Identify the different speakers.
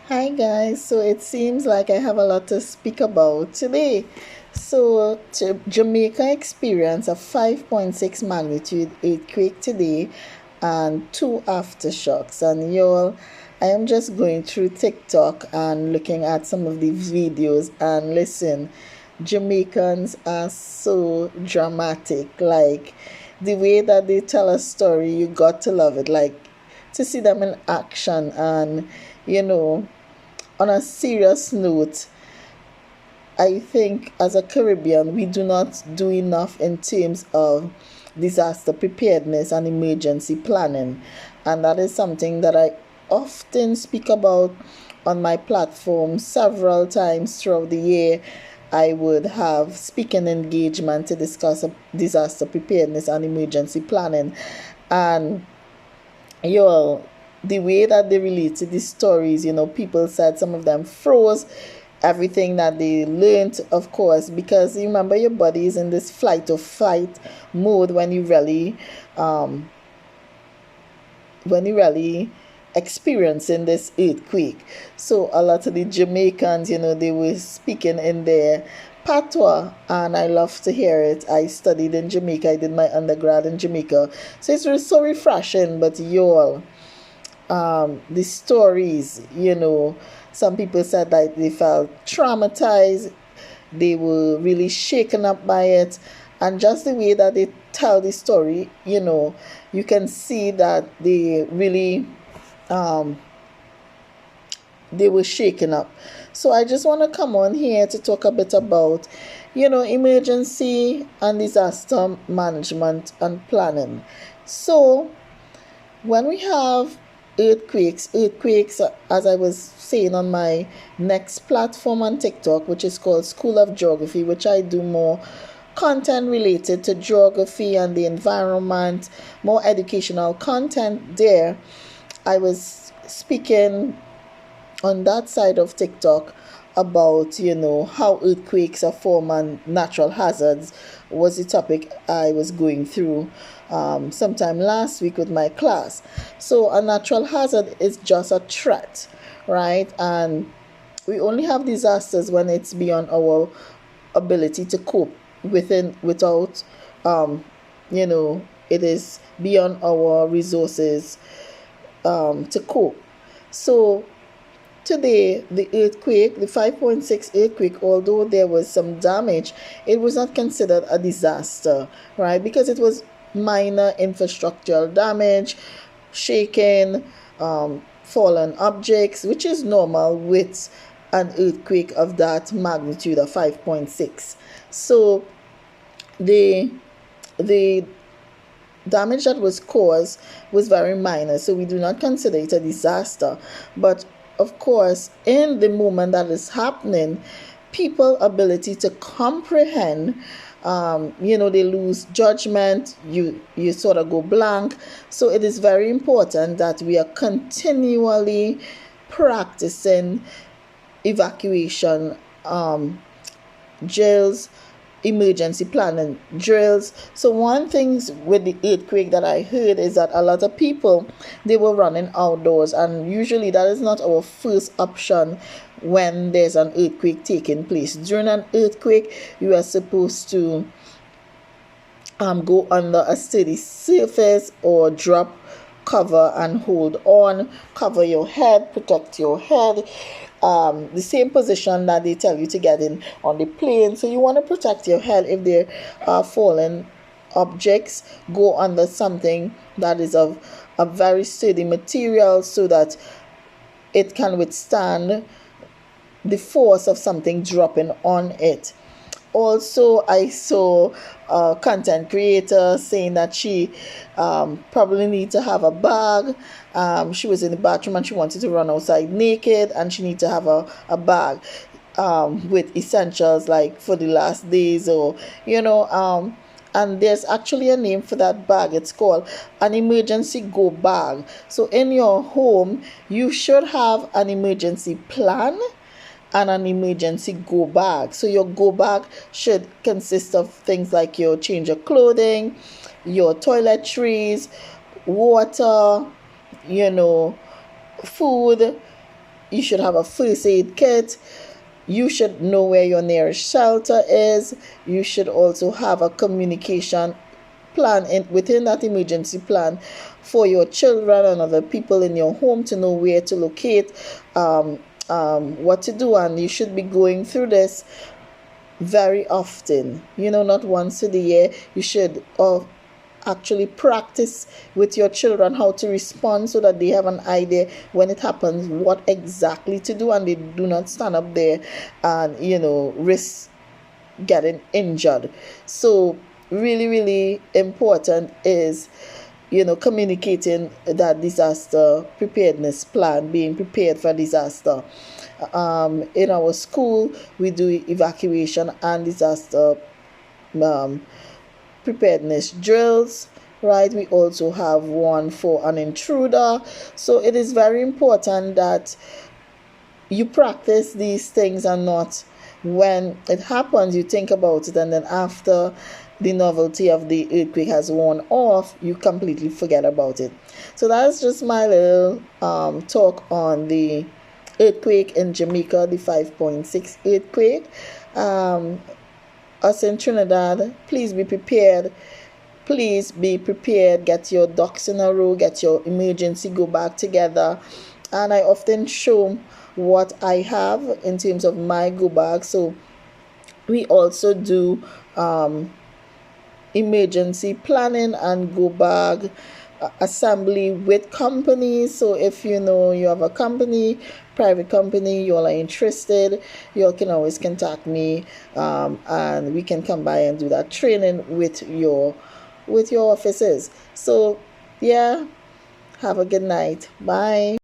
Speaker 1: Hi guys, so it seems like I have a lot to speak about today. Jamaica experienced a 5.6 magnitude earthquake today and two aftershocks. And y'all, I am just going through TikTok and looking at some of these videos. And listen, Jamaicans are so dramatic. Like the way that they tell a story, you got to love it. Like to see them in action and you know on a serious note, I think as a Caribbean, we do not do enough in terms of disaster preparedness and emergency planning. And that is something that I often speak about on my platform several times throughout the year. I would have speaking engagement to discuss disaster preparedness and emergency planning. And yo, the way that they related these stories, people said some of them froze everything that they learned, of course, because you remember your body is in this flight or fight mode um, when you really experiencing this earthquake. So a lot of the Jamaicans, they were speaking in their patois, and I love to hear it. I studied in Jamaica. I did my undergrad in Jamaica, so it's so refreshing. But y'all, the stories, some people said that they felt traumatized, they were really shaken up by it, and just the way that they tell the story, you can see that um, they were shaken up. So I just want to come on here to talk a bit about, emergency and disaster management and planning. So when we have earthquakes, as I was saying on my next platform on TikTok, which is called School of Geography, which I do more content related to geography and the environment, more educational content there. I was speaking on that side of TikTok about how earthquakes are formed and natural hazards was the topic I was going through sometime last week with my class. So a natural hazard is just a threat, right? And we only have disasters when it's beyond our ability to cope without it is beyond our resources to cope. So today, the 5.6 earthquake, although there was some damage, it was not considered a disaster, right? Because it was minor infrastructural damage, shaking, fallen objects, which is normal with an earthquake of that magnitude of 5.6. So the the damage that was caused was very minor, so we do not consider it a disaster. But of course, in the moment that is happening, people ability to comprehend, they lose judgment, you sort of go blank. So it is very important that we are continually practicing evacuation drills, emergency planning drills. So one thing with the earthquake that I heard is that a lot of people, they were running outdoors, and usually that is not our first option when there's an earthquake taking place. During an earthquake, you are supposed to go under a steady surface or drop cover and hold on, cover your head, protect your head, the same position that they tell you to get in on the plane. So you want to protect your head. If there are fallen objects, go under something that is of a very sturdy material so that it can withstand the force of something dropping on it. Also, I saw a content creator saying that she probably need to have a bag. She was in the bathroom and she wanted to run outside naked, and she need to have a bag with essentials like for the last days, or and there's actually a name for that bag. It's called an emergency go bag. So in your home, you should have an emergency plan and an emergency go bag. So your go bag should consist of things like your change of clothing, your toiletries, water, food, you should have a first aid kit. You should know where your nearest shelter is. You should also have a communication plan within that emergency plan for your children and other people in your home to know where to locate, what to do. And you should be going through this very often, not once a year. You should actually practice with your children how to respond, so that they have an idea when it happens what exactly to do, and they do not stand up there and risk getting injured. So really, really important is communicating that disaster preparedness plan, being prepared for disaster. In our school, we do evacuation and disaster preparedness drills, right? We also have one for an intruder. So it is very important that you practice these things, and not when it happens you think about it, and then after the novelty of the earthquake has worn off, you completely forget about it. So that's just my little talk on the earthquake in Jamaica, the 5.6 earthquake. Us in Trinidad, please be prepared. Please be prepared. Get your ducks in a row. Get your emergency go back together. And I often show what I have in terms of my go bag. So we also do emergency planning and go bag assembly with companies. So if you have a company, private company, you all are interested, you all can always contact me, and we can come by and do that training with your offices. So yeah, have a good night. Bye.